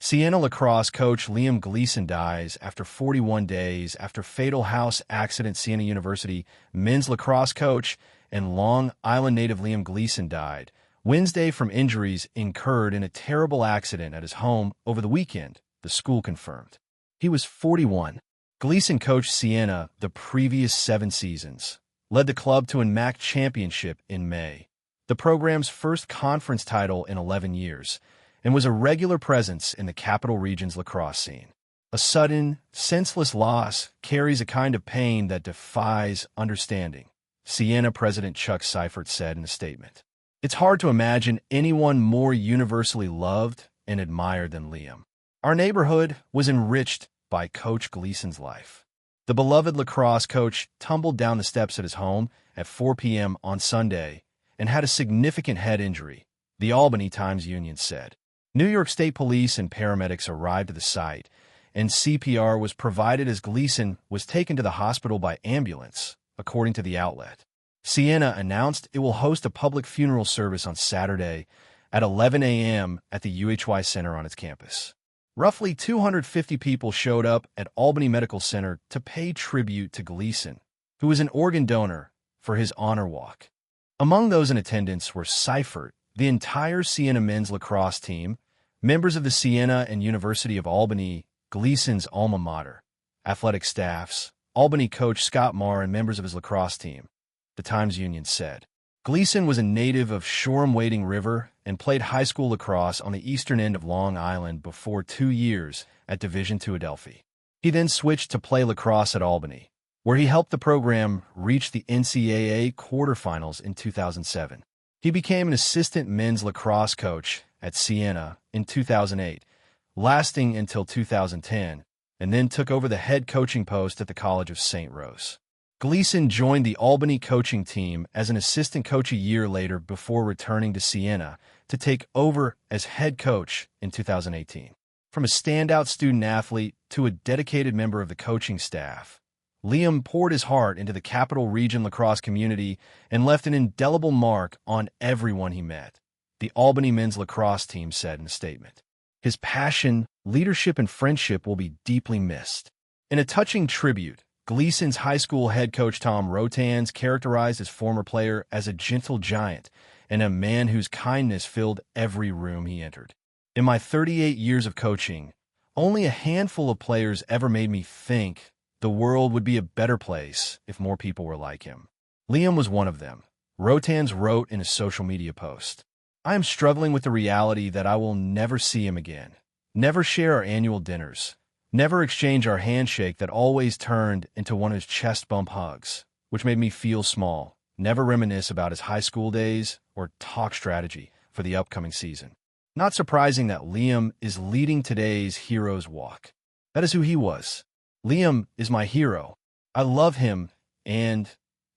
Siena lacrosse coach Liam Gleason dies after 41 days after fatal house accident. Siena University men's lacrosse coach and Long Island native Liam Gleason died Wednesday from injuries incurred in a terrible accident at his home over the weekend, the school confirmed. He was 41. Gleason coached Siena the previous 7 seasons, led the club to an MAAC championship in May, the program's first conference title in 11 years, and was a regular presence in the capital region's lacrosse scene. A sudden, senseless loss carries a kind of pain that defies understanding, Siena president Chuck Seifert said in a statement. It's hard to imagine anyone more universally loved and admired than Liam. Our neighborhood was enriched by Coach Gleason's life. The beloved lacrosse coach tumbled down the steps at his home at 4 p.m. on Sunday and had a significant head injury, the Albany Times-Union said. New York State Police and paramedics arrived at the site, and CPR was provided as Gleason was taken to the hospital by ambulance, according to the outlet. Siena announced it will host a public funeral service on Saturday at 11 a.m. at the UHY Center on its campus. Roughly 250 people showed up at Albany Medical Center to pay tribute to Gleason, who was an organ donor, for his honor walk. Among those in attendance were Seifert, the entire Siena men's lacrosse team, members of the Siena and University of Albany, Gleason's alma mater, athletic staffs, Albany coach Scott Marr, and members of his lacrosse team, the Times-Union said. Gleason was a native of Shoreham-Wading River and played high school lacrosse on the eastern end of Long Island before 2 years at Division II Adelphi. He then switched to play lacrosse at Albany, where he helped the program reach the NCAA quarterfinals in 2007. He became an assistant men's lacrosse coach at Siena in 2008, lasting until 2010, and then took over the head coaching post at the College of St. Rose. Gleason joined the Albany coaching team as an assistant coach a year later before returning to Siena to take over as head coach in 2018. From a standout student-athlete to a dedicated member of the coaching staff, Liam poured his heart into the Capital Region lacrosse community and left an indelible mark on everyone he met, the Albany men's lacrosse team said in a statement. His passion, leadership, and friendship will be deeply missed. In a touching tribute, Gleason's high school head coach Tom Rotans characterized his former player as a gentle giant and a man whose kindness filled every room he entered. In my 38 years of coaching, only a handful of players ever made me think the world would be a better place if more people were like him. Liam was one of them, Rotans wrote in a social media post. I am struggling with the reality that I will never see him again, never share our annual dinners, never exchange our handshake that always turned into one of his chest bump hugs, which made me feel small, never reminisce about his high school days or talk strategy for the upcoming season. Not surprising that Liam is leading today's hero's walk. That is who he was. Liam is my hero. I love him, and,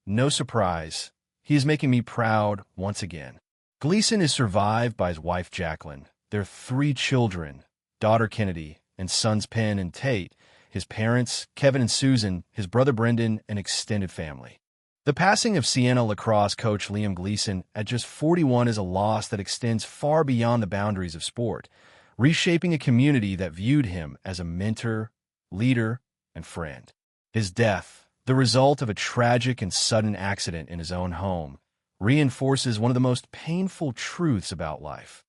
no surprise, he is making me proud once again. Gleason is survived by his wife Jacqueline, their 3 children, daughter Kennedy, and sons Penn and Tate, his parents, Kevin and Susan, his brother Brendan, and extended family. The passing of Siena lacrosse coach Liam Gleason at just 41 is a loss that extends far beyond the boundaries of sport, reshaping a community that viewed him as a mentor, leader, and friend. His death, the result of a tragic and sudden accident in his own home, reinforces one of the most painful truths about life,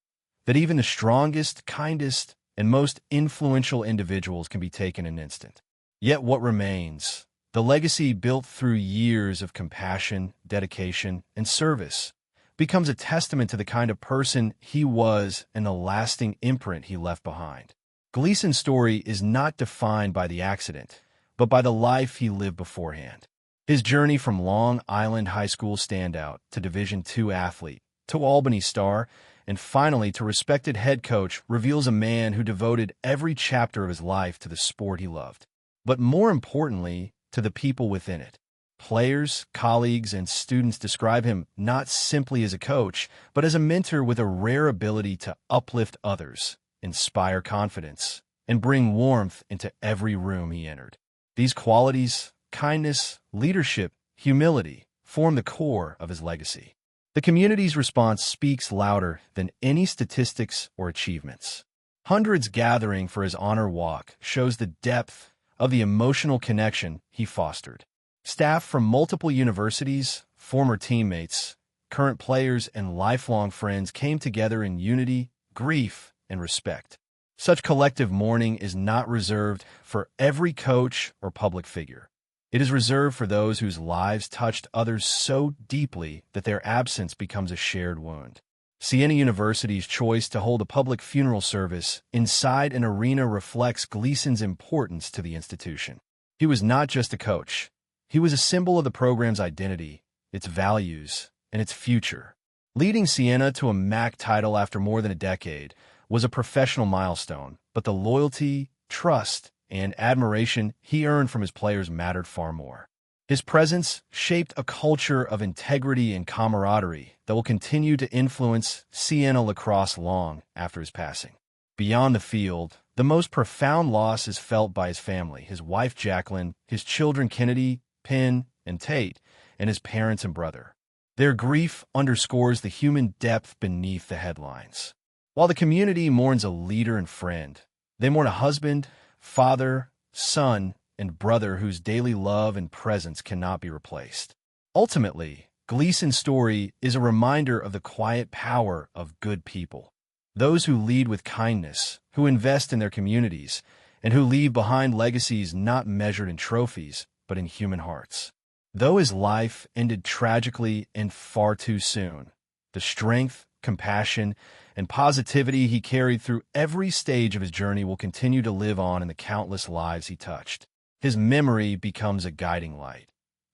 that even the strongest, kindest, and most influential individuals can be taken in an instant. Yet what remains, the legacy built through years of compassion, dedication, and service, becomes a testament to the kind of person he was and the lasting imprint he left behind. Gleason's story is not defined by the accident, but by the life he lived beforehand. His journey from Long Island High School standout to Division II athlete, to Albany star, and finally to respected head coach reveals a man who devoted every chapter of his life to the sport he loved, but more importantly, to the people within it. Players, colleagues, and students describe him not simply as a coach, but as a mentor with a rare ability to uplift others, inspire confidence, and bring warmth into every room he entered. These qualities, kindness, leadership, humility, form the core of his legacy. The community's response speaks louder than any statistics or achievements. Hundreds gathering for his honor walk shows the depth of the emotional connection he fostered. Staff from multiple universities, former teammates, current players, and lifelong friends came together in unity, grief, and respect. Such collective mourning is not reserved for every coach or public figure. It is reserved for those whose lives touched others so deeply that their absence becomes a shared wound. Siena University's choice to hold a public funeral service inside an arena reflects Gleason's importance to the institution. He was not just a coach. He was a symbol of the program's identity, its values, and its future. Leading Siena to a MAAC title after more than a decade was a professional milestone, but the loyalty, trust, and admiration he earned from his players mattered far more. His presence shaped a culture of integrity and camaraderie that will continue to influence Siena lacrosse long after his passing. Beyond the field, the most profound loss is felt by his family, his wife Jacqueline, his children Kennedy, Penn, and Tate, and his parents and brother. Their grief underscores the human depth beneath the headlines. While the community mourns a leader and friend, they mourn a husband, father, son, and brother whose daily love and presence cannot be replaced. Ultimately, Gleason's story is a reminder of the quiet power of good people. Those who lead with kindness, who invest in their communities, and who leave behind legacies not measured in trophies, but in human hearts. Though his life ended tragically and far too soon, the strength, compassion, and positivity he carried through every stage of his journey will continue to live on in the countless lives he touched. His memory becomes a guiding light,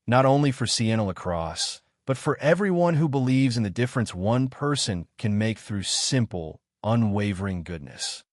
not only for Siena lacrosse, but for everyone who believes in the difference one person can make through simple, unwavering goodness.